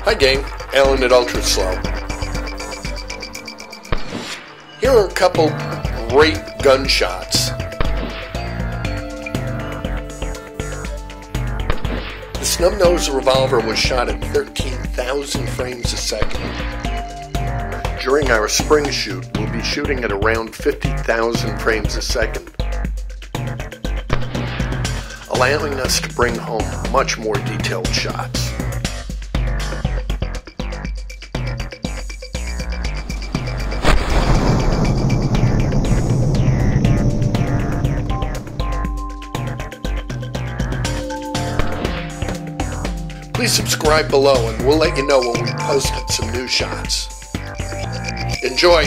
Hi gang, Alan at UltraSlo. Here are a couple great gunshots. The snub-nosed revolver was shot at 13,000 frames a second. During our spring shoot, we'll be shooting at around 50,000 frames a second, allowing us to bring home much more detailed shots. Please subscribe below and we'll let you know when we post some new shots. Enjoy!